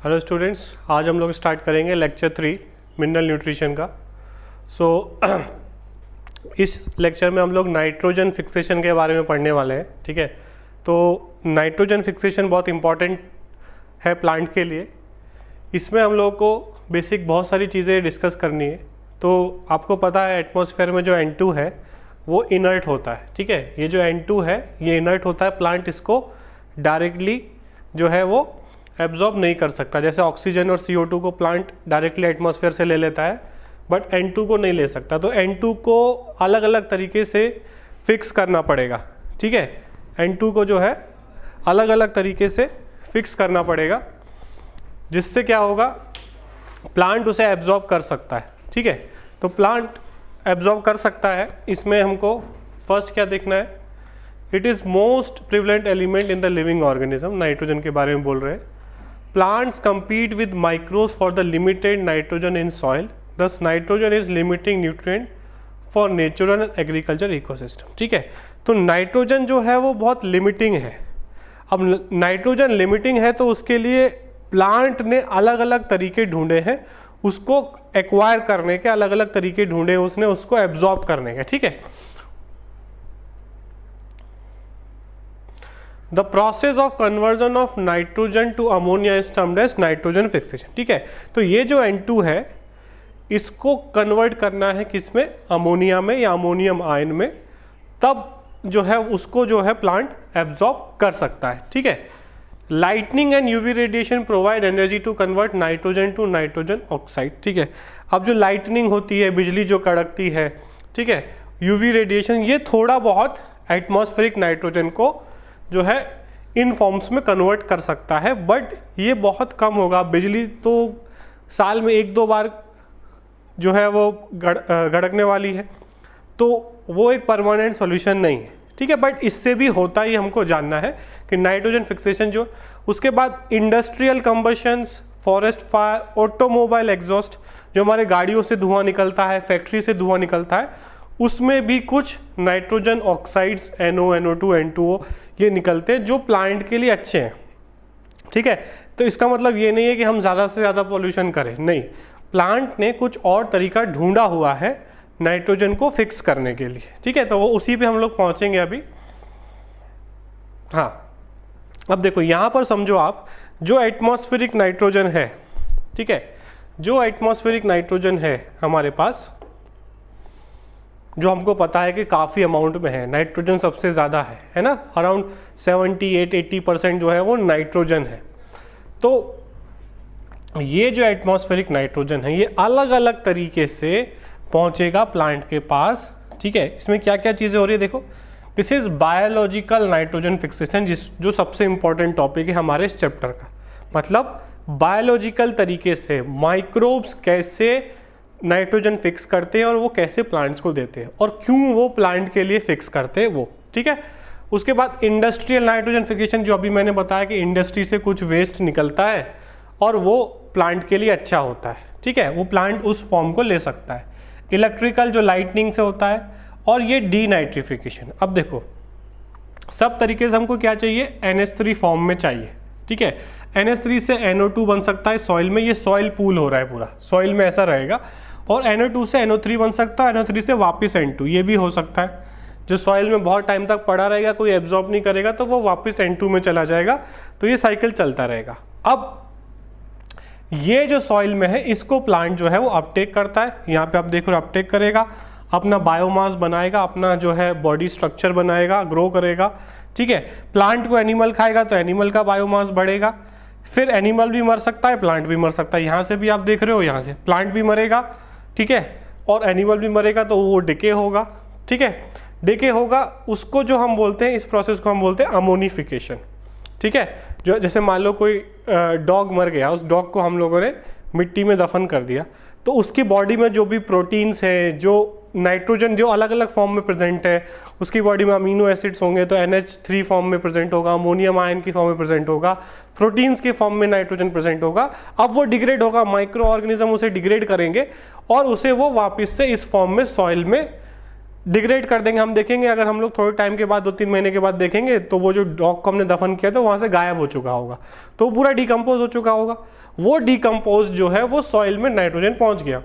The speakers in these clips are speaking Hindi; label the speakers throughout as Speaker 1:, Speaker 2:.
Speaker 1: हेलो स्टूडेंट्स, आज हम लोग स्टार्ट करेंगे लेक्चर 3 मिनरल न्यूट्रिशन का। इस लेक्चर में हम लोग नाइट्रोजन फिक्सेशन के बारे में पढ़ने वाले हैं। ठीक है, तो नाइट्रोजन फिक्सेशन बहुत इम्पॉर्टेंट है प्लांट के लिए। इसमें हम लोग को बेसिक बहुत सारी चीज़ें डिस्कस करनी है। तो आपको पता है एटमॉस्फेयर में जो N2 है वो इनर्ट होता है। ठीक है, ये जो N2 है ये इनर्ट होता है, प्लांट इसको डायरेक्टली जो है वो एब्जॉर्ब नहीं कर सकता। जैसे ऑक्सीजन और CO2 को प्लांट डायरेक्टली एटमॉस्फेयर से ले लेता है, बट N2 को नहीं ले सकता। तो N2 को अलग अलग तरीके से फिक्स करना पड़ेगा। ठीक है, N2 को जो है अलग अलग तरीके से फिक्स करना पड़ेगा, जिससे क्या होगा, प्लांट उसे एब्जॉर्ब कर सकता है। ठीक है, तो प्लांट एब्जॉर्ब कर सकता है। इसमें हमको फर्स्ट क्या देखना है, it is most prevalent element in the living organism. Nitrogen के बारे में बोल रहे हैं। Plants compete with microbes for the limited nitrogen in soil. Thus nitrogen is limiting nutrient for natural and agriculture ecosystem. ठीक है, तो नाइट्रोजन जो है वो बहुत लिमिटिंग है। अब नाइट्रोजन लिमिटिंग है तो उसके लिए प्लांट ने अलग अलग तरीके ढूंढे हैं, उसको एक्वायर करने के अलग अलग तरीके ढूंढे उसने, उसको एब्जॉर्ब करने के। ठीक है, The process of conversion of nitrogen to ammonia is termed as nitrogen fixation. ठीक है, तो ये जो N2 है इसको कन्वर्ट करना है किसमें, अमोनिया में या अमोनियम आयन में, तब जो है उसको जो है प्लांट एब्जॉर्ब कर सकता है। ठीक है, lightning and UV radiation provide energy to convert nitrogen to nitrogen oxide. ठीक है, अब जो लाइटनिंग होती है, बिजली जो कड़कती है, ठीक है, यूवी रेडिएशन, ये थोड़ा बहुत एटमॉस्फेरिक नाइट्रोजन को जो है इन फॉर्म्स में कन्वर्ट कर सकता है, बट ये बहुत कम होगा। बिजली तो साल में 1-2 बार जो है वो गड़कने वाली है, तो वो एक परमानेंट सॉल्यूशन नहीं है। ठीक है, बट इससे भी होता ही हमको जानना है कि नाइट्रोजन फिक्सेशन जो, उसके बाद industrial combustions, forest fire, automobile exhaust, जो हमारे गाड़ियों से धुआं निकलता है, फैक्ट्री से धुआं निकलता है, उसमें भी कुछ nitrogen oxides NO, NO2, N2O ये निकलते हैं जो प्लांट के लिए अच्छे हैं। ठीक है, तो इसका मतलब ये नहीं है कि हम ज़्यादा से ज़्यादा पॉल्यूशन करें, नहीं, प्लांट ने कुछ और तरीका ढूंढा हुआ है नाइट्रोजन को फिक्स करने के लिए। ठीक है, तो वो उसी पे हम लोग पहुँचेंगे अभी। हाँ, अब देखो यहाँ पर समझो आप, जो एटमॉस्फेरिक नाइट्रोजन है, ठीक है, जो एटमॉस्फेरिक नाइट्रोजन है हमारे पास, जो हमको पता है कि काफ़ी अमाउंट में है, नाइट्रोजन सबसे ज़्यादा है ना, अराउंड 78-80% जो है वो नाइट्रोजन है। तो ये जो एटमॉस्फेरिक नाइट्रोजन है ये अलग अलग तरीके से पहुंचेगा प्लांट के पास। ठीक है, इसमें क्या क्या चीज़ें हो रही है देखो, this is biological nitrogen fixation, जो सबसे इंपॉर्टेंट टॉपिक है हमारे इस चैप्टर का। मतलब बायोलॉजिकल तरीके से माइक्रोब्स कैसे नाइट्रोजन फिक्स करते हैं और वो कैसे प्लांट्स को देते हैं और क्यों वो प्लांट के लिए फिक्स करते हैं वो। ठीक है, उसके बाद इंडस्ट्रियल नाइट्रोजन फिक्सेशन, जो अभी मैंने बताया कि इंडस्ट्री से कुछ वेस्ट निकलता है और वो प्लांट के लिए अच्छा होता है। ठीक है, वो प्लांट उस फॉर्म को ले सकता है। इलेक्ट्रिकल जो लाइटनिंग से होता है, और ये डीनाइट्रिफिकेशन। अब देखो, सब तरीके से हमको क्या चाहिए, NH3 फॉर्म में चाहिए। ठीक है, NH3 से NO2 बन सकता है सॉइल में, ये सॉइल पूल हो रहा है पूरा, सॉइल में ऐसा रहेगा। और NO2 से NO3 बन सकता है, NO3 से वापस N2, ये भी हो सकता है। जो सॉइल में बहुत टाइम तक पड़ा रहेगा, कोई एब्जॉर्ब नहीं करेगा, तो वो वापस N2 में चला जाएगा। तो ये साइकिल चलता रहेगा। अब ये जो सॉइल में है इसको प्लांट जो है वो अपटेक करता है। यहाँ पे आप देख रहे हो, अपटेक करेगा, अपना बायोमास बनाएगा, अपना जो है बॉडी स्ट्रक्चर बनाएगा, ग्रो करेगा। ठीक है, प्लांट को एनिमल खाएगा तो एनिमल का बायोमास बढ़ेगा, फिर एनिमल भी मर सकता है, प्लांट भी मर सकता है। यहाँ से भी आप देख रहे हो, यहाँ से प्लांट भी मरेगा, ठीक है, और एनिमल भी मरेगा, तो वो डिके होगा। ठीक है, डिके होगा, उसको जो हम बोलते हैं, इस प्रोसेस को हम बोलते हैं अमोनिफिकेशन। ठीक है, जो जैसे मान लो कोई डॉग मर गया, उस डॉग को हम लोगों ने मिट्टी में दफन कर दिया, तो उसकी बॉडी में जो भी प्रोटीन्स हैं, जो नाइट्रोजन जो अलग अलग फॉर्म में प्रेजेंट है, उसकी बॉडी में अमीनो एसिड्स होंगे तो NH3 फॉर्म में प्रेजेंट होगा, अमोनियम आयन की फॉर्म में प्रेजेंट होगा, प्रोटीन्स के फॉर्म में नाइट्रोजन प्रेजेंट होगा। अब वो डिग्रेड होगा, माइक्रो ऑर्गेनिज्म उसे डिग्रेड करेंगे और उसे वो वापस से इस फॉर्म में सॉइल में डिग्रेड कर देंगे। हम देखेंगे अगर हम लोग थोड़े टाइम के बाद 2-3 महीने के बाद देखेंगे तो वो जो डॉग को हमने दफन किया था वहाँ से गायब हो चुका होगा, तो पूरा डिकम्पोज हो चुका होगा। वो डिकम्पोज जो है वो सॉइल में नाइट्रोजन पहुँच गया,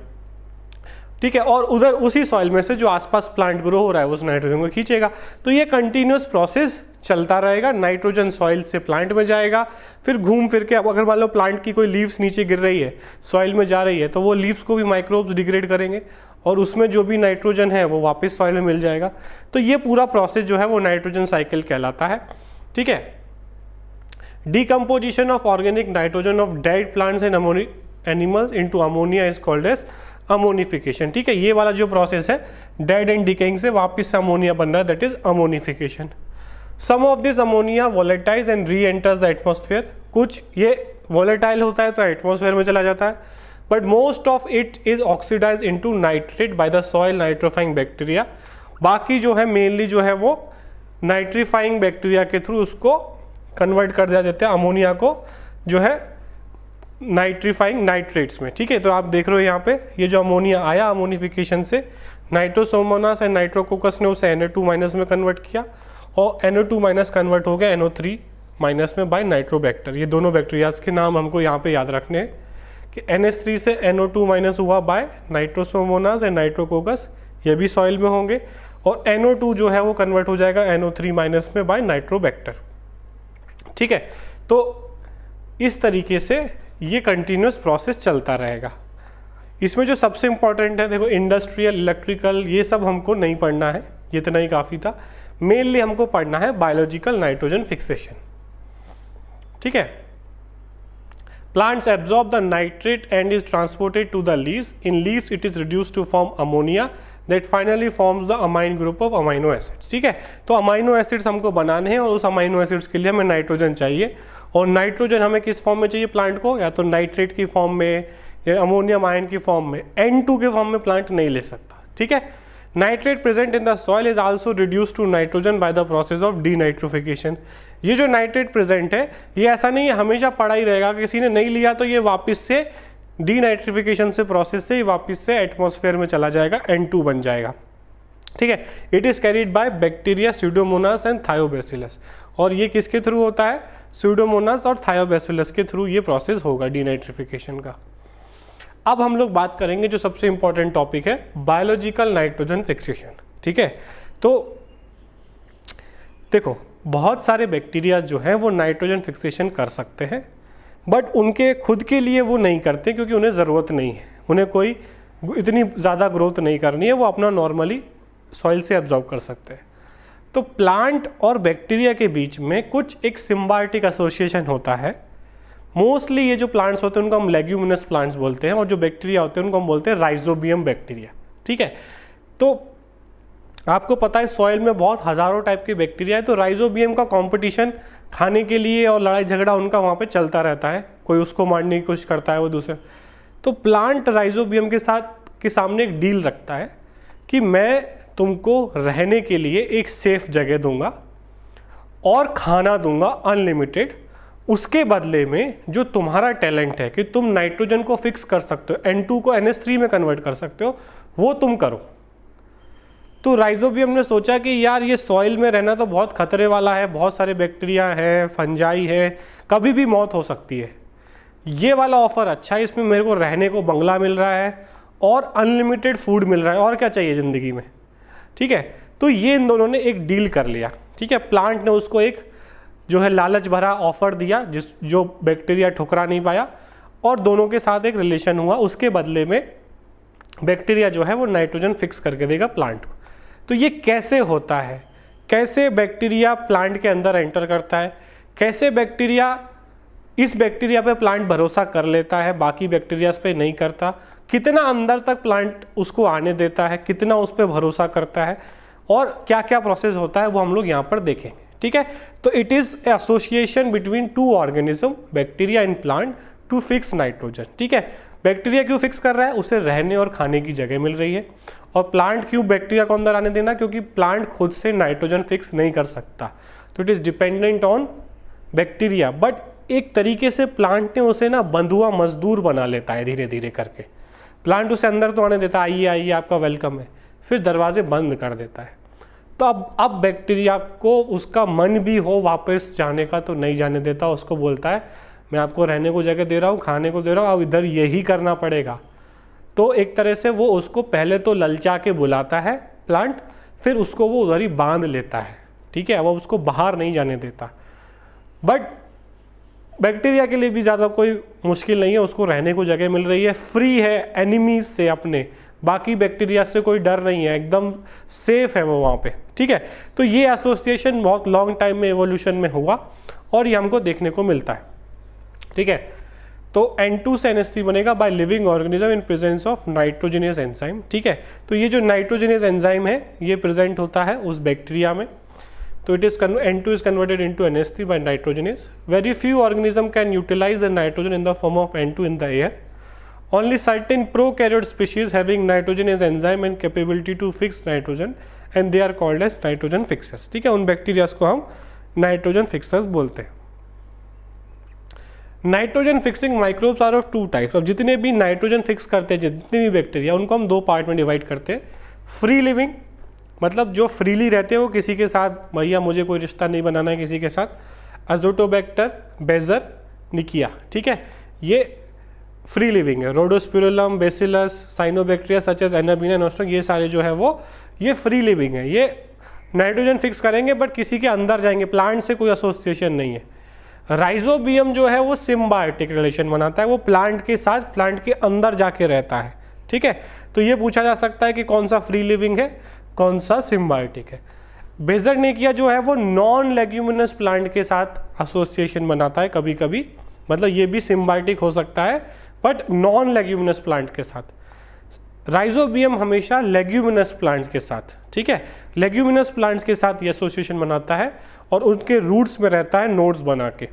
Speaker 1: ठीक है, और उधर उसी सॉइल में से जो आसपास प्लांट ग्रो हो रहा है उस नाइट्रोजन को खींचेगा। तो ये कंटिन्यूस प्रोसेस चलता रहेगा, नाइट्रोजन सॉइल से प्लांट में जाएगा, फिर घूम फिर के, अब अगर मान लो प्लांट की कोई लीव्स नीचे गिर रही है, सॉइल में जा रही है, तो वो लीव्स को भी माइक्रोब्स डिग्रेड करेंगे और उसमें जो भी नाइट्रोजन है वो वापस सॉइल में मिल जाएगा। तो ये पूरा प्रोसेस जो है वो नाइट्रोजन साइकिल कहलाता है, ठीक है। Decomposition of organic nitrogen of dead plants and animals into ammonia is called as ammonification, ठीक है। ये वाला जो प्रोसेस है डेड एंड डिकेइंग से वापस से अमोनिया बन रहा है, that is ammonification. Some of this ammonia volatilize and reenters the atmosphere, कुछ ये वॉलेटाइल होता है तो एटमॉस्फेयर में चला जाता है, but most of it is oxidize into nitrate by the soil nitrifying bacteria. बाकी जो है मेनली जो है वो नाइट्रीफाइंग बैक्टीरिया के थ्रू उसको कन्वर्ट कर दिया देते हैं अमोनिया को जो है नाइट्रीफाइंग नाइट्रेट्स में, ठीक है। तो आप देख रहे हो यहाँ पे ये जो अमोनिया आया अमोनिफिकेशन से, नाइट्रोसोमोनास एंड नाइट्रोकोकस ने उसे Na2- में कन्वर्ट किया और Na2- कन्वर्ट हो गया NO3- में बाय नाइट्रोबैक्टर। ये दोनों बैक्टीरियाज के नाम हमको यहाँ पे याद रखने हैं कि NH3 से NO2- हुआ बाय नाइट्रोसोमोनास एंड नाइट्रोकोकस, ये भी सॉइल में होंगे, और NO2 जो है वो कन्वर्ट हो जाएगा NO3- में बाय नाइट्रोबैक्टर, ठीक है। तो इस तरीके से ये कंटिन्यूस प्रोसेस चलता रहेगा। इसमें जो सबसे इंपॉर्टेंट है, देखो इंडस्ट्रियल, इलेक्ट्रिकल, ये सब हमको नहीं पढ़ना है, ये इतना ही काफ़ी था। मेनली हमको पढ़ना है बायोलॉजिकल नाइट्रोजन फिक्सेशन, ठीक है। Plants absorb the nitrate and is transported to the leaves. In leaves it is reduced to form ammonia that finally forms the amine group of amino acids, ठीक है। तो अमाइनो एसिड्स हमको बनाने हैं और उस अमाइनो एसिड्स के लिए हमें नाइट्रोजन चाहिए, और नाइट्रोजन हमें किस फॉर्म में चाहिए प्लांट को, या तो नाइट्रेट की फॉर्म में या अमोनियम आयन की फॉर्म में। N2 के फॉर्म में प्लांट नहीं ले सकता, ठीक है। Nitrate present in the soil is also reduced to nitrogen by the process of denitrification. ये जो नाइट्रेट प्रेजेंट है ये ऐसा नहीं है हमेशा पड़ा ही रहेगा, किसी ने नहीं लिया तो ये वापस से डीनाइट्रिफिकेशन से प्रोसेस से वापस से एटमॉस्फेयर में चला जाएगा, N2 बन जाएगा, ठीक है। It is carried by bacteria Pseudomonas and Thiobacillus, और ये किसके थ्रू होता है, स्यूडोमोनास और थायोबैसिलस के थ्रू ये प्रोसेस होगा डीनाइट्रिफिकेशन का। अब हम लोग बात करेंगे जो सबसे इंपॉर्टेंट टॉपिक है बायोलॉजिकल नाइट्रोजन फिक्सेशन, ठीक है। तो देखो बहुत सारे बैक्टीरिया जो है वो नाइट्रोजन फिक्सेशन कर सकते हैं, बट उनके खुद के लिए वो नहीं करते क्योंकि उन्हें ज़रूरत नहीं है, उन्हें कोई इतनी ज़्यादा ग्रोथ नहीं करनी है, वो अपना नॉर्मली सॉइल से एब्जॉर्ब कर सकते हैं। तो प्लांट और बैक्टीरिया के बीच में कुछ एक सिम्बायोटिक एसोसिएशन होता है। मोस्टली ये जो प्लांट्स होते हैं उनको हम लेग्यूमिनस प्लांट्स बोलते हैं, और जो बैक्टीरिया होते हैं उनको हम बोलते हैं राइजोबियम बैक्टीरिया, ठीक है। तो आपको पता है सॉइल में बहुत हज़ारों टाइप के बैक्टीरिया है, तो राइजोबियम का कंपटीशन खाने के लिए और लड़ाई झगड़ा उनका वहाँ पे चलता रहता है, कोई उसको मारने की कोशिश करता है वो दूसरे। तो प्लांट राइजोबियम के सामने एक डील रखता है कि मैं तुमको रहने के लिए एक सेफ जगह दूंगा और खाना दूंगा अनलिमिटेड, उसके बदले में जो तुम्हारा टैलेंट है कि तुम नाइट्रोजन को फिक्स कर सकते हो, N2 को NH3 में कन्वर्ट कर सकते हो, वो तुम करो। तो राइजोबियम ने सोचा कि यार ये सॉइल में रहना तो बहुत खतरे वाला है, बहुत सारे बैक्टीरिया है, फंजाई है, कभी भी मौत हो सकती है। ये वाला ऑफर अच्छा है, इसमें मेरे को रहने को बंगला मिल रहा है और अनलिमिटेड फूड मिल रहा है, और क्या चाहिए ज़िंदगी में, ठीक है। तो ये इन दोनों ने एक डील कर लिया, ठीक है। प्लांट ने उसको एक जो है लालच भरा ऑफर दिया जो बैक्टीरिया ठुकरा नहीं पाया, और दोनों के साथ एक रिलेशन हुआ, उसके बदले में बैक्टीरिया जो है वो नाइट्रोजन फिक्स करके देगा प्लांट को। तो ये कैसे होता है, कैसे बैक्टीरिया प्लांट के अंदर एंटर करता है, कैसे बैक्टीरिया इस बैक्टीरिया पे प्लांट भरोसा कर लेता है, बाकी बैक्टीरियाज पे नहीं करता, कितना अंदर तक प्लांट उसको आने देता है, कितना उस पर भरोसा करता है, और क्या क्या प्रोसेस होता है वो हम लोग यहाँ पर देखेंगे, ठीक है। तो it is association between two organism bacteria and plant to fix nitrogen, ठीक है। बैक्टीरिया क्यों फिक्स कर रहा है, उसे रहने और खाने की जगह मिल रही है, और प्लांट क्यों बैक्टीरिया को अंदर आने देना, क्योंकि प्लांट खुद से नाइट्रोजन फिक्स नहीं कर सकता, तो it is dependent on bacteria. But एक तरीके से प्लांट ने उसे ना बंधुआ मजदूर बना लेता है, धीरे धीरे करके प्लांट उसे अंदर तो आने देता है, आइए आइए आपका वेलकम है, फिर दरवाजे बंद कर देता है। तो अब बैक्टीरिया को उसका मन भी हो वापस जाने का तो नहीं जाने देता, उसको बोलता है मैं आपको रहने को जगह दे रहा हूँ, खाने को दे रहा हूँ, अब इधर यही करना पड़ेगा। तो एक तरह से वो उसको पहले तो ललचा के बुलाता है प्लांट, फिर उसको वो उधर ही बांध लेता है, ठीक है, वो उसको बाहर नहीं जाने देता। बट बैक्टीरिया के लिए भी ज़्यादा कोई मुश्किल नहीं है, उसको रहने को जगह मिल रही है, फ्री है एनिमीज से, अपने बाकी बैक्टीरिया से कोई डर नहीं है, एकदम सेफ है वो वहाँ पे, ठीक है। तो ये एसोसिएशन बहुत लॉन्ग टाइम में एवोल्यूशन में हुआ और ये हमको देखने को मिलता है, ठीक है। तो N2 से NH3 बनेगा by living organism in presence of nitrogenous enzyme, ठीक है। तो ये जो नाइट्रोजनियस एंजाइम है ये प्रेजेंट होता है उस बैक्टीरिया में। तो it is N2 is converted into NH3 by nitrogenase. Very few organisms can utilize the nitrogen in the form of N2 in the air. Only certain prokaryote species having nitrogenase enzyme and capability to fix nitrogen and they are called as nitrogen fixers, ठीक है। उन बैक्टीरिया को हम नाइट्रोजन फिक्सर्स बोलते हैं। Nitrogen fixing microbes are of two types. अब जितने भी नाइट्रोजन फिक्स करते हैं, जितने भी बैक्टीरिया, उनको हम दो पार्ट में डिवाइड करते हैं। फ्री लिविंग मतलब जो फ्रीली रहते हैं, वो किसी के साथ भैया मुझे कोई रिश्ता नहीं बनाना है किसी के साथ, अजोटोबैक्टर, बेजर, निकिया, ठीक है, ये फ्री लिविंग है। Rhodospirillum, Bacillus, cyanobacteria such as Anabaena, Nostoc, ये सारे जो है वो ये फ्री लिविंग है, ये नाइट्रोजन फिक्स करेंगे बट किसी के अंदर जाएंगे, प्लांट से कोई एसोसिएशन नहीं है। राइजोबियम जो है वो सिम्बायोटिक रिलेशन बनाता है, वो प्लांट के साथ, प्लांट के अंदर जाके रहता है, ठीक है। तो ये पूछा जा सकता है कि कौन सा फ्री लिविंग है, कौन सा सिम्बायोटिक है। बेजरनिकिया जो है वो नॉन लेग्यूमिनस प्लांट के साथ एसोसिएशन बनाता है कभी कभी, मतलब ये भी सिम्बायोटिक हो सकता है बट नॉन लेग्यूमिनस प्लांट के साथ। राइजोबियम हमेशा लेग्यूमिनस प्लांट्स के साथ, ठीक है, लेग्यूमिनस प्लांट्स के साथ ये एसोसिएशन बनाता है और उनके रूट्स में रहता है नोड्स बना के।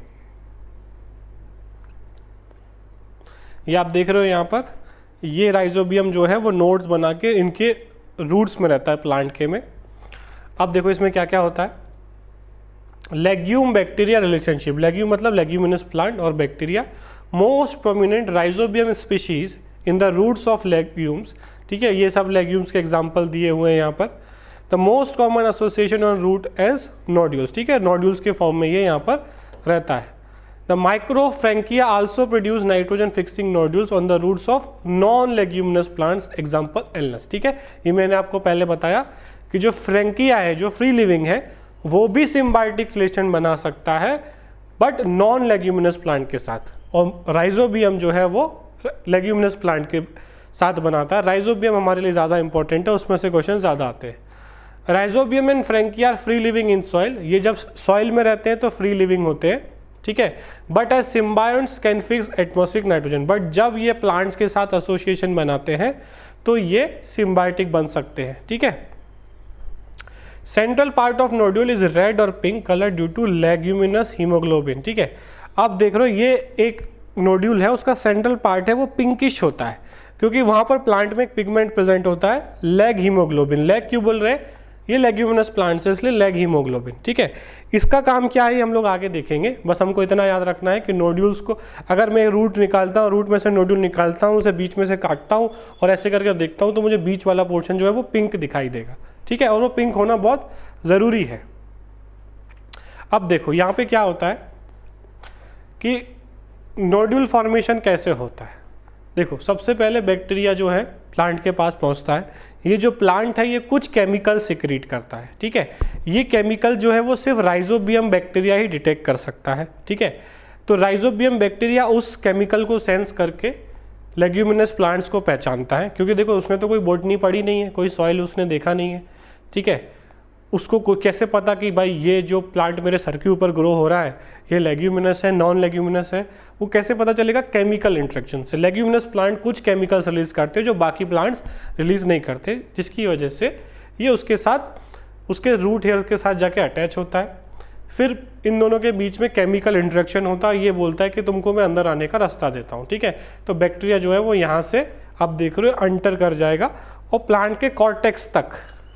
Speaker 1: ये आप देख रहे हो यहाँ पर, ये राइजोबियम जो है वो नोड्स बना के इनके रूट्स में रहता है प्लांट के में। अब देखो इसमें क्या क्या होता है। लेग्यूम बैक्टीरिया रिलेशनशिप, लेग्यूम मतलब लेग्यूमिनस प्लांट और bacteria. Most prominent rhizobium species in the roots of legumes, ठीक है, ये सब लेग्यूम्स के एग्जाम्पल दिए हुए हैं यहाँ पर। The most common association on root as nodules, ठीक है, नोड्यूल्स के फॉर्म में ये यहाँ पर रहता है। The microbe Frankia also produce nitrogen fixing nodules on the roots of non leguminous plants, example Alnus, ठीक है। ये मैंने आपको पहले बताया कि जो फ्रेंकिया है, जो फ्री लिविंग है, वो भी सिम्बायोटिक रिलेशन बना सकता है बट नॉन लेग्यूमिनस प्लांट के साथ, और राइजोबियम जो है वो लेग्यूमिनस प्लांट के साथ बनाता है। राइजोबियम हमारे लिए ज़्यादा इंपॉर्टेंट है, उसमें से क्वेश्चन ज़्यादा आते हैं। Rhizobium and frankia are free living in soil, ये जब सॉइल में रहते हैं तो फ्री लिविंग होते हैं, ठीक है, but as symbionts can fix atmospheric nitrogen, but जब ये प्लांट्स के साथ एसोसिएशन बनाते हैं तो ये सिम्बायोटिक बन सकते हैं, ठीक है। Central part of nodule is red और pink colour due to leguminous haemoglobin, ठीक है। आप देख रहे हो ये एक नोड्यूल है, उसका सेंट्रल पार्ट है वो पिंकिश होता है क्योंकि वहाँ पर प्लांट में एक पिगमेंट प्रेजेंट होता है, लेग हीमोग्लोबिन। लेग क्यों बोल रहे हैं, ये लेग्यूमिनस प्लांट है इसलिए लेग हीमोग्लोबिन, ठीक है। इसका काम क्या है हम लोग आगे देखेंगे, बस हमको इतना याद रखना है कि नोड्यूल्स को, अगर मैं रूट निकालता हूँ, रूट में से नोड्यूल निकालता हूँ, उसे बीच में से काटता हूँ और ऐसे करके देखता हूँ तो मुझे बीच वाला पोर्शन जो है वो पिंक दिखाई देगा, ठीक है, और वो पिंक होना बहुत ज़रूरी है। अब देखो यहाँ पे क्या होता है कि नोड्यूल फॉर्मेशन कैसे होता है। देखो सबसे पहले बैक्टीरिया जो है प्लांट के पास पहुंचता है, ये जो प्लांट है ये कुछ केमिकल सिक्रीट करता है, ठीक है। ये केमिकल जो है वो सिर्फ राइजोबियम बैक्टीरिया ही डिटेक्ट कर सकता है, ठीक है। तो राइजोबियम बैक्टीरिया उस केमिकल को सेंस करके लेग्यूमिनस प्लांट्स को पहचानता है, क्योंकि देखो उसने तो कोई बॉटनी पढ़ी नहीं है, कोई सॉइल उसने देखा नहीं है, ठीक है। उसको कैसे पता कि भाई ये जो प्लांट मेरे सर के ऊपर ग्रो हो रहा है ये लेग्यूमिनस है, नॉन लेग्यूमिनस है, वो कैसे पता चलेगा, केमिकल इंट्रैक्शन से। लेग्यूमिनस प्लांट कुछ केमिकल्स रिलीज करते हैं जो बाकी प्लांट्स रिलीज नहीं करते, जिसकी वजह से ये उसके साथ, उसके रूट हेयर के साथ जाके अटैच होता है, फिर इन दोनों के बीच में केमिकल इंट्रैक्शन होता है, ये बोलता है कि तुमको मैं अंदर आने का रास्ता देता हूँ, ठीक है। तो बैक्टीरिया जो है वो यहाँ से आप देख रहे हो अंटर कर जाएगा और प्लांट के कॉर्टेक्स तक,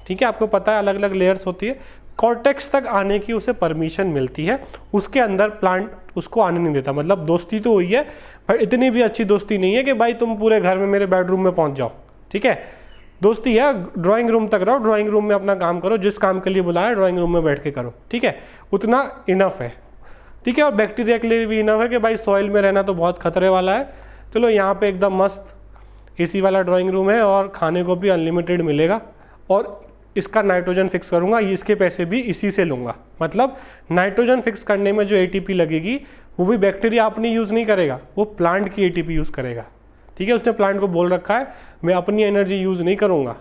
Speaker 1: ठीक है, आपको पता है अलग अलग लेयर्स होती है, कॉर्टेक्स तक आने की उसे परमिशन मिलती है, उसके अंदर प्लांट उसको आने नहीं देता। मतलब दोस्ती तो हुई है पर इतनी भी अच्छी दोस्ती नहीं है कि भाई तुम पूरे घर में मेरे बेडरूम में पहुंच जाओ, ठीक है। दोस्ती है, ड्राइंग रूम तक रहो, ड्राइंग रूम में अपना काम करो, जिस काम के लिए बुलाया ड्राइंग रूम में बैठ के करो, ठीक है, उतना इनफ है, ठीक है। और बैक्टीरिया के लिए भी इनफ है कि भाई सॉइल में रहना तो बहुत खतरे वाला है, चलो यहाँ पे एकदम मस्त एसी वाला ड्राइंग रूम है और खाने को भी अनलिमिटेड मिलेगा, और इसका नाइट्रोजन फिक्स करूँगा, इसके पैसे भी इसी से लूँगा। मतलब नाइट्रोजन फिक्स करने में जो एटीपी लगेगी वो भी बैक्टीरिया अपनी यूज़ नहीं करेगा, वो प्लांट की एटीपी यूज़ करेगा, ठीक है। उसने प्लांट को बोल रखा है मैं अपनी एनर्जी यूज़ नहीं करूँगा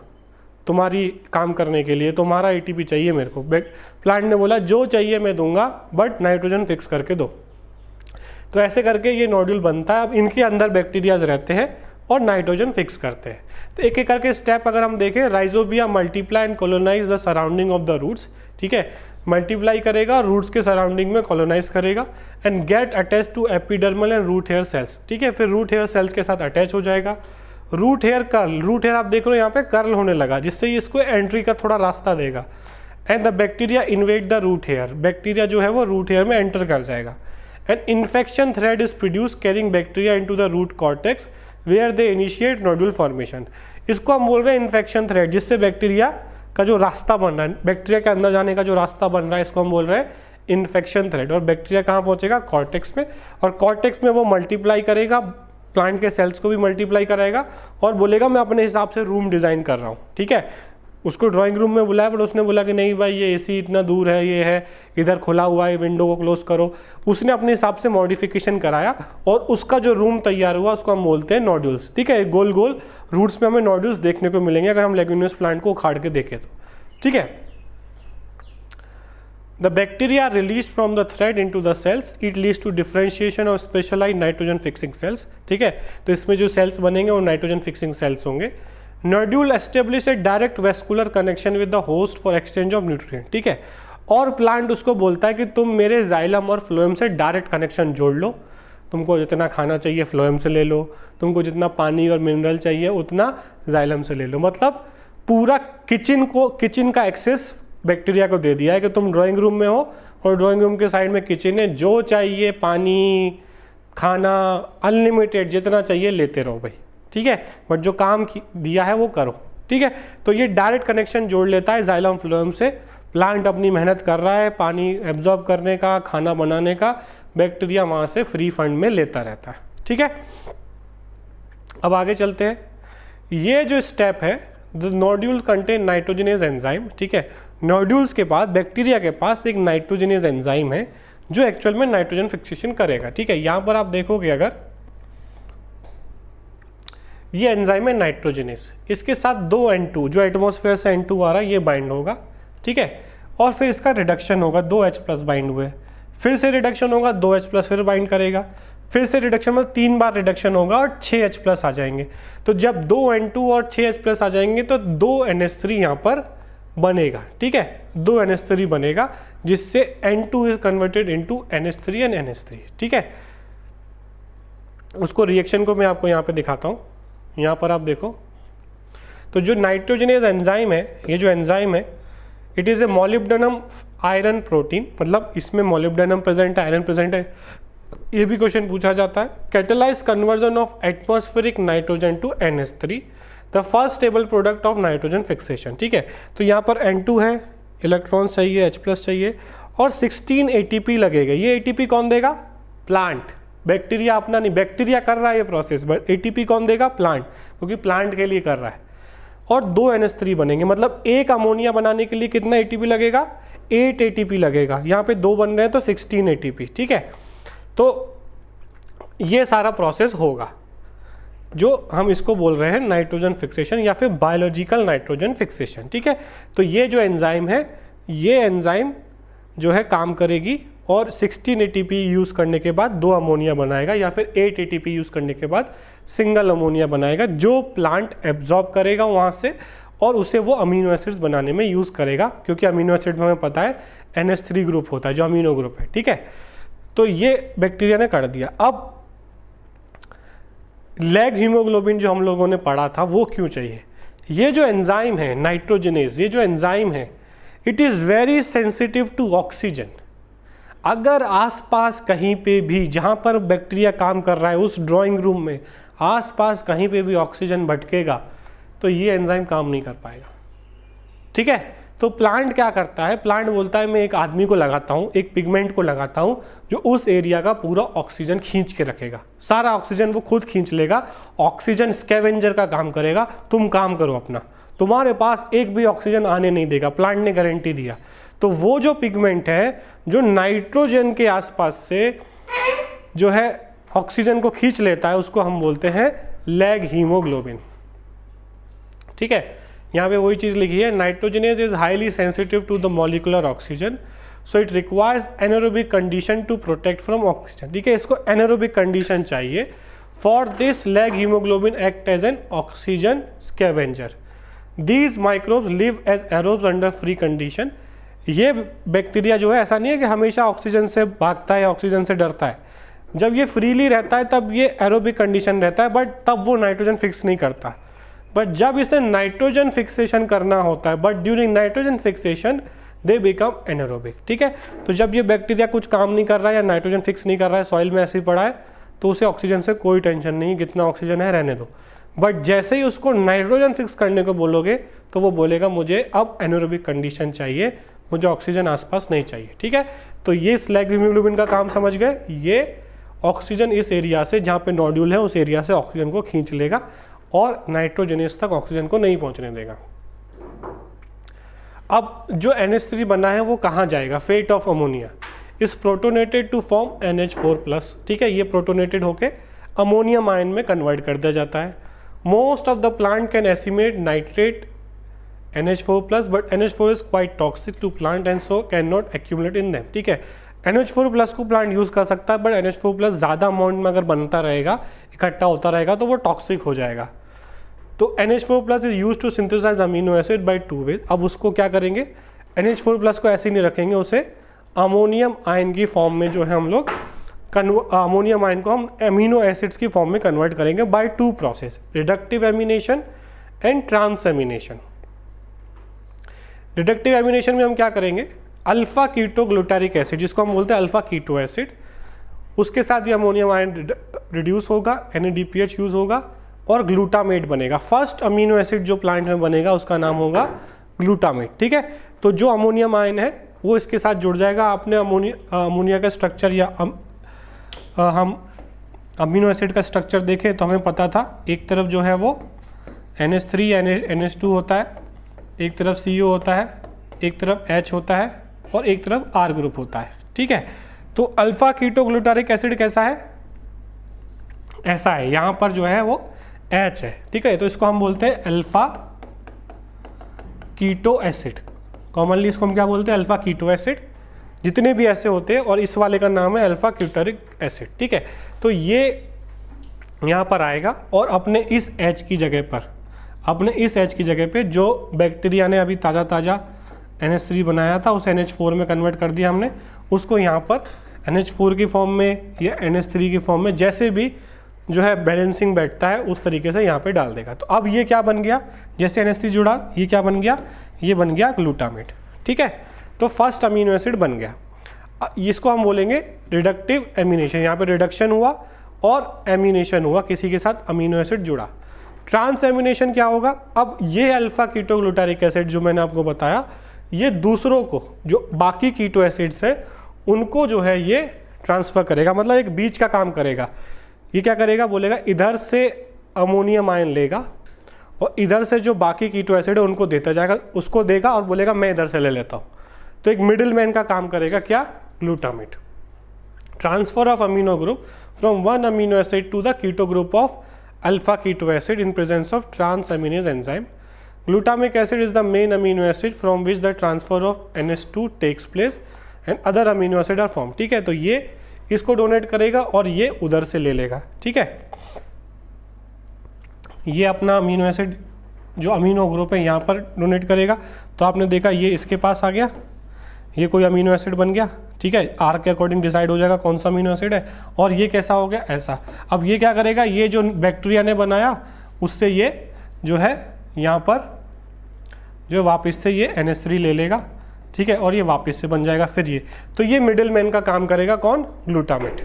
Speaker 1: तुम्हारी काम करने के लिए, तुम्हारा एटीपी चाहिए मेरे को। प्लांट ने बोला जो चाहिए मैं दूंगा बट नाइट्रोजन फिक्स करके दो। तो ऐसे करके ये नोड्यूल बनता है। अब इनके अंदर बैक्टीरियाज रहते हैं और नाइट्रोजन फिक्स करते हैं। तो एक एक करके स्टेप अगर हम देखें, rhizobia multiply and colonize the surrounding of the roots, ठीक है, मल्टीप्लाई करेगा, रूट्स के सराउंडिंग में कॉलोनाइज करेगा and get attach to epidermal and root hair cells, ठीक है। फिर रूट हेयर सेल्स के साथ अटैच हो जाएगा। Root hair curl, root hair आप देख रहे हो यहाँ पे कर्ल होने लगा, जिससे इसको एंट्री का थोड़ा रास्ता देगा। And the bacteria invade the root hair, bacteria जो है वो रूट हेयर में एंटर कर जाएगा। And infection thread is produce carrying bacteria into the root cortex where they initiate nodule formation. इसको हम बोल रहे हैं इन्फेक्शन थ्रेड, जिससे बैक्टीरिया का जो रास्ता बन रहा है, बैक्टीरिया के अंदर जाने का जो रास्ता बन रहा है, इसको हम बोल रहे हैं इन्फेक्शन थ्रेड। और बैक्टीरिया कहाँ पहुंचेगा? कॉर्टेक्स में, और कॉर्टेक्स में वो मल्टीप्लाई करेगा, प्लांट के सेल्स को भी मल्टीप्लाई कराएगा और बोलेगा मैं अपने हिसाब से रूम डिज़ाइन कर रहा हूँ, ठीक है। उसको ड्राइंग रूम में बुलाया, बट उसने बोला कि नहीं भाई ये एसी इतना दूर है, ये है इधर खुला हुआ है, विंडो को क्लोज करो। उसने अपने हिसाब से मॉडिफिकेशन कराया और उसका जो रूम तैयार हुआ उसको हम बोलते हैं नोड्यूल्स, ठीक है। गोल गोल रूट्स में हमें नोड्यूल्स देखने को मिलेंगे अगर हम लेग्यूमिनस प्लांट को उखाड़ के देखें तो, ठीक है। The bacteria are released from the thread into the cells. It leads to differentiation of specialized nitrogen fixing cells, ठीक है। तो इसमें जो सेल्स बनेंगे वो नाइट्रोजन फिक्सिंग सेल्स होंगे। Nodule establish A direct vascular connection with the host for exchange of nutrient, ठीक है। और प्लांट उसको बोलता है कि तुम मेरे जाइलम और फ्लोएम से डायरेक्ट कनेक्शन जोड़ लो, तुमको जितना खाना चाहिए फ्लोएम से ले लो, तुमको जितना पानी और मिनरल चाहिए उतना जाइलम से ले लो। मतलब पूरा किचन का एक्सेस बैक्टीरिया को दे दिया है कि तुम ड्राइंग रूम में हो और ड्राइंग रूम के साइड में किचन है, जो चाहिए पानी खाना अनलिमिटेड जितना चाहिए लेते रहो भाई, ठीक है। बट जो काम दिया है वो करो, ठीक है। तो ये डायरेक्ट कनेक्शन जोड़ लेता है जाइलम फ्लोएम से। प्लांट अपनी मेहनत कर रहा है पानी एब्जॉर्ब करने का, खाना बनाने का, बैक्टीरिया वहाँ से फ्री फंड में लेता रहता है, ठीक है। अब आगे चलते हैं। ये जो स्टेप है, the nodule contain nitrogenase enzyme, ठीक है। नोड्यूल्स के बाद बैक्टीरिया के पास एक नाइट्रोजनेज एंजाइम है जो एक्चुअल में नाइट्रोजन फिक्सेशन करेगा, ठीक है। यहाँ पर आप देखोगे अगर ये एंजाइम है नाइट्रोजनेज, इसके साथ 2 N2 जो एटमॉस्फेयर से N2 आ रहा है ये बाइंड होगा, ठीक है। और फिर इसका रिडक्शन होगा, 2H+ बाइंड हुए, फिर से रिडक्शन होगा, 2H+ फिर बाइंड करेगा, फिर से रिडक्शन मतलब 3 बार रिडक्शन होगा और 6H+ आ जाएंगे। तो जब 2 N2 और 6H+ आ जाएंगे तो 2 NH3 यहाँ पर बनेगा, ठीक है। 2 NH3 बनेगा जिससे N2 is converted into NH3 and NH3, ठीक है। उसको रिएक्शन को मैं आपको यहाँ पे दिखाता हूँ। यहाँ पर आप देखो तो जो नाइट्रोजनेज एंजाइम है, ये जो एंजाइम है it is a molybdenum iron protein, मतलब इसमें मॉलिब्डेनम प्रेजेंट है, आयरन प्रेजेंट है, ये भी क्वेश्चन पूछा जाता है। Catalyse conversion of atmospheric nitrogen to NH3, the first stable product of nitrogen fixation, ठीक है। तो यहाँ पर N2 है, इलेक्ट्रॉन्स चाहिए, H+ चाहिए और 16 ATP लगेगा। ये ATP कौन देगा? प्लांट, बैक्टीरिया अपना नहीं, बैक्टीरिया कर रहा है ये प्रोसेस, बट ATP कौन देगा? प्लांट, क्योंकि प्लांट के लिए कर रहा है। और 2 NH3 बनेंगे, मतलब एक अमोनिया बनाने के लिए कितना ATP लगेगा? 8 ATP लगेगा। यहाँ पे 2 बन रहे हैं तो 16 ATP, ठीक है। तो ये सारा प्रोसेस होगा जो हम इसको बोल रहे हैं नाइट्रोजन फिक्सेशन या फिर बायोलॉजिकल नाइट्रोजन फिक्सेशन, ठीक है। तो ये जो एंजाइम है, ये एंजाइम जो है काम करेगी और 16 ATP यूज़ करने के बाद 2 अमोनिया बनाएगा या फिर 8 ATP यूज़ करने के बाद सिंगल अमोनिया बनाएगा, जो प्लांट एब्जॉर्ब करेगा वहाँ से और उसे वो अमीनो एसिड्स बनाने में यूज़ करेगा, क्योंकि अमीनो एसिड में हमें पता है NH3 ग्रुप होता है जो अमीनो ग्रुप है, ठीक है। तो ये बैक्टीरिया ने कर दिया। अब लैग हीमोग्लोबिन जो हम लोगों ने पढ़ा था वो क्यों चाहिए? ये जो एंजाइम है नाइट्रोजनेज, ये जो एंजाइम है it is very sensitive to oxygen. अगर आसपास कहीं पे भी जहाँ पर बैक्टीरिया काम कर रहा है उस ड्राइंग रूम में आसपास कहीं पे भी ऑक्सीजन भटकेगा तो ये एंजाइम काम नहीं कर पाएगा। ठीक है, तो प्लांट क्या करता है, प्लांट बोलता है मैं एक आदमी को लगाता हूँ, एक पिगमेंट को लगाता हूँ जो उस एरिया का पूरा ऑक्सीजन खींच के रखेगा, सारा ऑक्सीजन वो खुद खींच लेगा, ऑक्सीजन स्कैवेंजर का काम करेगा, तुम काम करो अपना, तुम्हारे पास एक भी ऑक्सीजन आने नहीं देगा, प्लांट ने गारंटी दिया। तो वो जो पिगमेंट है जो नाइट्रोजन के आसपास से जो है ऑक्सीजन को खींच लेता है उसको हम बोलते हैं लैग हीमोग्लोबिन। ठीक है, यहाँ पे वही चीज़ लिखी है, nitrogenase is highly sensitive to the molecular oxygen so it requires anaerobic condition to protect from oxygen. ठीक है, इसको एनारोबिक कंडीशन चाहिए। For this leg haemoglobin act as an oxygen scavenger. These microbes live as aerobes under free condition. ये बैक्टीरिया जो है ऐसा नहीं है कि हमेशा ऑक्सीजन से भागता है, ऑक्सीजन से डरता है। जब ये फ्रीली रहता है तब ये एरोबिक कंडीशन रहता है, बट तब वो नाइट्रोजन फिक्स नहीं करता। बट जब इसे नाइट्रोजन फिक्सेशन करना होता है, but during nitrogen fixation they become anaerobic. ठीक है, तो जब ये बैक्टीरिया कुछ काम नहीं कर रहा है या नाइट्रोजन फिक्स नहीं कर रहा है, सॉइल में ऐसे ही पड़ा है, तो उसे ऑक्सीजन से कोई टेंशन नहीं, कितना ऑक्सीजन है रहने दो। बट जैसे ही उसको नाइट्रोजन फिक्स करने को बोलोगे तो वो बोलेगा मुझे अब एनारोबिक कंडीशन चाहिए, मुझे ऑक्सीजन आसपास नहीं चाहिए। ठीक है, तो ये लैग हीमोग्लोबिन का काम समझ गए, ये ऑक्सीजन इस एरिया से जहाँ पे नोड्यूल है उस एरिया से ऑक्सीजन को खींच लेगा और नाइट्रोजनेस तक ऑक्सीजन को नहीं पहुंचने देगा। अब जो NH3 बना है वो कहाँ जाएगा, fate of ammonia is protonated to form NH4+। ठीक है, ये प्रोटोनेटेड होके अमोनियम आयन में कन्वर्ट कर दिया जाता है। Most of the plant can assimilate nitrate NH4+, but NH4 is quite toxic to plant and so can not accumulate in them. ठीक है, NH4+ को प्लांट यूज कर सकता है, बट NH4+ ज़्यादा अमाउंट में अगर बनता रहेगा, इकट्ठा होता रहेगा, तो वो टॉक्सिक हो जाएगा। तो NH4+ is use to synthesise amino acid by 2 ways. अब उसको क्या करेंगे, NH4+ को ऐसे ही नहीं रखेंगे, उसे अमोनियम आयन की फॉर्म में जो है हम लोग अमोनियम आयन को हम अमीनो एसिड्स की फॉर्म में कन्वर्ट करेंगे by 2 process, reductive amination and trans amination. Reductive amination में हम क्या करेंगे, अल्फा कीटो ग्लूटारिक एसिड जिसको हम बोलते हैं अल्फा कीटो एसिड, उसके साथ भी अमोनियम आयन रिड्यूस होगा, NADPH यूज होगा और ग्लूटामेट बनेगा। फर्स्ट अमीनो एसिड जो प्लांट में बनेगा उसका नाम होगा ग्लूटामेट। ठीक है, तो जो अमोनियम आयन है वो इसके साथ जुड़ जाएगा। आपने अमोनिया का स्ट्रक्चर या हम अमीनो एसिड का स्ट्रक्चर देखें तो हमें पता था, एक तरफ जो है वो NH3 NH2 होता है, एक तरफ CO होता है, एक तरफ H होता है और एक तरफ R ग्रुप होता है। ठीक है, तो अल्फा कीटो ग्लूटारिक एसिड कैसा है, ऐसा है, यहाँ पर जो है वो H है। ठीक है, तो इसको हम बोलते हैं अल्फा कीटो एसिड। कॉमनली इसको हम क्या बोलते हैं, अल्फा कीटो एसिड। जितने भी ऐसे होते हैं, और इस वाले का नाम है अल्फा क्यूटारिक एसिड। ठीक है, तो ये यहाँ पर आएगा और अपने इस H की जगह पर, अपने इस H की जगह पे जो बैक्टीरिया ने अभी ताज़ा NH3 बनाया था उस NH4 में कन्वर्ट कर दिया हमने, उसको यहाँ पर NH4 की फॉर्म में या NH3 की फॉर्म में, जैसे भी जो है बैलेंसिंग बैठता है उस तरीके से यहाँ पे डाल देगा। तो अब ये क्या बन गया, जैसे NH3 जुड़ा ये क्या बन गया, ये बन गया ग्लूटामेट। ठीक है, तो फर्स्ट अमीनो एसिड बन गया। इसको हम बोलेंगे रिडक्टिव एमिनेशन। यहाँ पे रिडक्शन हुआ और एमिनेशन हुआ, किसी के साथ अमीनो एसिड जुड़ा। ट्रांस एमिनेशन क्या होगा, अब ये अल्फा कीटो ग्लूटारिक एसिड जो मैंने आपको बताया, ये दूसरों को, जो बाकी कीटो एसिड्स है उनको जो है ये ट्रांसफ़र करेगा, मतलब एक बीच का काम करेगा। ये क्या करेगा, बोलेगा इधर से अमोनियम आयन लेगा और इधर से जो बाकी कीटो एसिड है उनको देता जाएगा, उसको देगा और बोलेगा मैं इधर से ले लेता हूँ। तो एक मिडिल मैन का काम करेगा क्या, glutamate. Transfer of amino group from one amino acid to the keto group of alpha keto acid in presence of transaminase enzyme. Glutamic acid is the main amino acid from which the transfer of NH2 takes place and other amino acid are formed। ठीक है, तो ये इसको डोनेट करेगा और ये उधर से ले लेगा। ठीक है, ये अपना अमीनो एसिड जो अमीनो ग्रुप है यहाँ पर डोनेट करेगा। तो आपने देखा ये इसके पास आ गया, ये कोई अमीनो एसिड बन गया। ठीक है, आर के अकॉर्डिंग डिसाइड हो जाएगा कौन सा अमीनो एसिड है, और ये कैसा हो गया, ऐसा। अब ये क्या करेगा, ये जो बैक्टीरिया ने बनाया उससे ये जो है यहाँ पर जो वापस से ये NH3 ले लेगा। ठीक है, और ये वापस से बन जाएगा फिर ये। तो ये मिडिल मैन का काम करेगा कौन, ग्लूटामेट।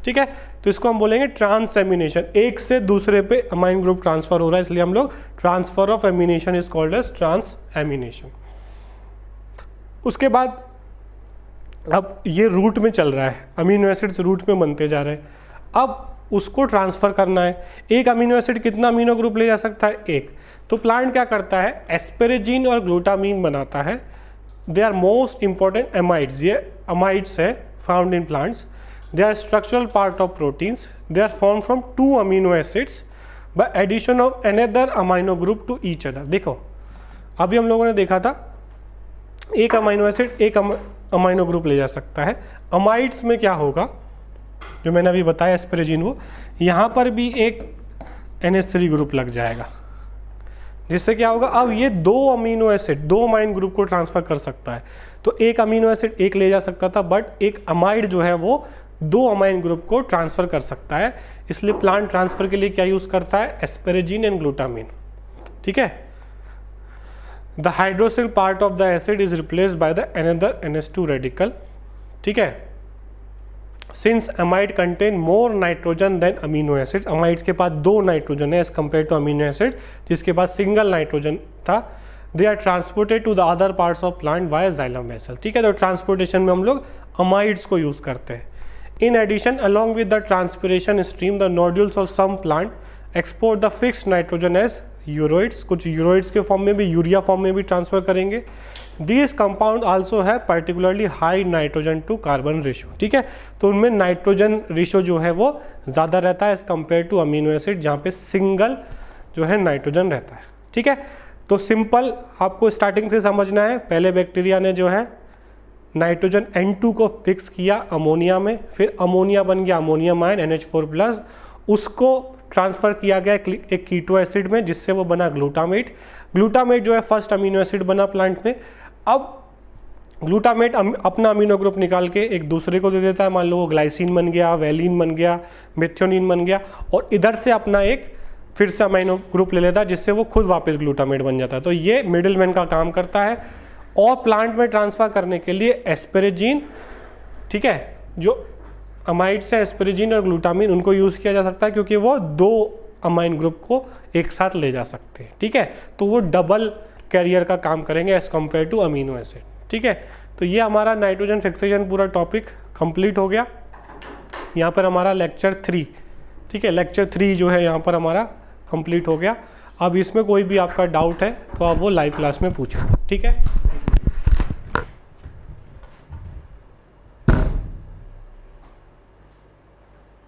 Speaker 1: ठीक है, तो इसको हम बोलेंगे ट्रांस एमिनेशन, एक से दूसरे पे अमाइन ग्रुप ट्रांसफर हो रहा है, इसलिए हम लोग transfer of amination is called as trans amination. उसके बाद अब ये रूट में चल रहा है, अमीनो एसिड्स रूट में बनते जा रहे हैं, अब उसको ट्रांसफर करना है। एक अमीनो एसिड कितना अमीनो ग्रुप ले जा सकता है? एक। तो प्लांट क्या करता है, एस्पेरेजिन और ग्लूटामीन बनाता है। They are most important amides, ये अमाइड्स है found in plants. They are structural part of proteins, they are form from 2 amino acids by addition of another amino group to each other. देखो अभी हम लोगों ने देखा था एक अमाइनो एसिड एक अमाइनो ग्रुप ले जा सकता है। अमाइड्स में क्या होगा, जो मैंने अभी बताया एस्पेरेजिन, वो यहाँ पर भी एक NH3 ग्रुप लग जाएगा, जिससे क्या होगा, अब ये 2 अमीनो एसिड 2 अमाइन ग्रुप को ट्रांसफर कर सकता है। तो एक अमीनो एसिड एक ले जा सकता था, बट एक अमाइड जो है वो 2 अमाइन ग्रुप को ट्रांसफर कर सकता है। इसलिए प्लांट ट्रांसफर के लिए क्या यूज करता है, एस्पेरेजिन एंड ग्लूटामीन। ठीक है, the hydroxyl part of the acid is replaced by the another NH2 radical. ठीक है, since amide contain more nitrogen than amino acid, amides के पास 2 नाइट्रोजन है as compare to amino acid जिसके पास सिंगल नाइट्रोजन था। They are transported to the other parts of plant by xylem vessel. ठीक है, तो ट्रांसपोर्टेशन में हम लोग अमाइड्स को यूज करते हैं। In addition along with the transpiration stream the nodules of some plant export the fixed nitrogen as ureides, कुछ यूरोइड्स के फॉर्म में भी, यूरिया फॉर्म में भी ट्रांसफर करेंगे। These compound also have particularly high nitrogen to carbon ratio। ठीक है, तो उनमें नाइट्रोजन रेशियो जो है वो ज़्यादा रहता है as compare to amino acid जहाँ पे सिंगल जो है नाइट्रोजन रहता है। ठीक है, तो सिंपल आपको स्टार्टिंग से समझना है। पहले बैक्टीरिया ने जो है नाइट्रोजन N2 को फिक्स किया अमोनिया में, फिर अमोनिया बन गया अमोनियम आयन NH4+, उसको ट्रांसफ़र किया गया एक कीटो एसिड में जिससे वो बना ग्लूटामेट। ग्लूटामेट जो है फर्स्ट अमीनो एसिड बना प्लांट में। अब ग्लूटामेट अपना अमीनो ग्रुप निकाल के एक दूसरे को दे देता है, मान लो वो ग्लाइसिन बन गया, वैलिन बन गया, मेथियोनिन बन गया, और इधर से अपना एक फिर से अमीनो ग्रुप ले लेता है जिससे वो खुद वापस ग्लूटामेट बन जाता है। तो ये मिडिलमैन का काम करता है। और प्लांट में ट्रांसफ़र करने के लिए एस्पेरेजिन, ठीक है, जो अमाइड्स हैं एस्पेरेजिन और ग्लूटामीन, उनको यूज़ किया जा सकता है क्योंकि वो 2 अमाइन ग्रुप को एक साथ ले जा सकते हैं। ठीक है, तो वो डबल कैरियर का काम करेंगे as compare to amino acid. ठीक है, तो ये हमारा नाइट्रोजन फिक्सेशन पूरा टॉपिक कंप्लीट हो गया। यहाँ पर हमारा लेक्चर 3, ठीक है, लेक्चर 3 जो है यहाँ पर हमारा कंप्लीट हो गया। अब इसमें कोई भी आपका डाउट है तो आप वो लाइव क्लास में पूछें। ठीक है।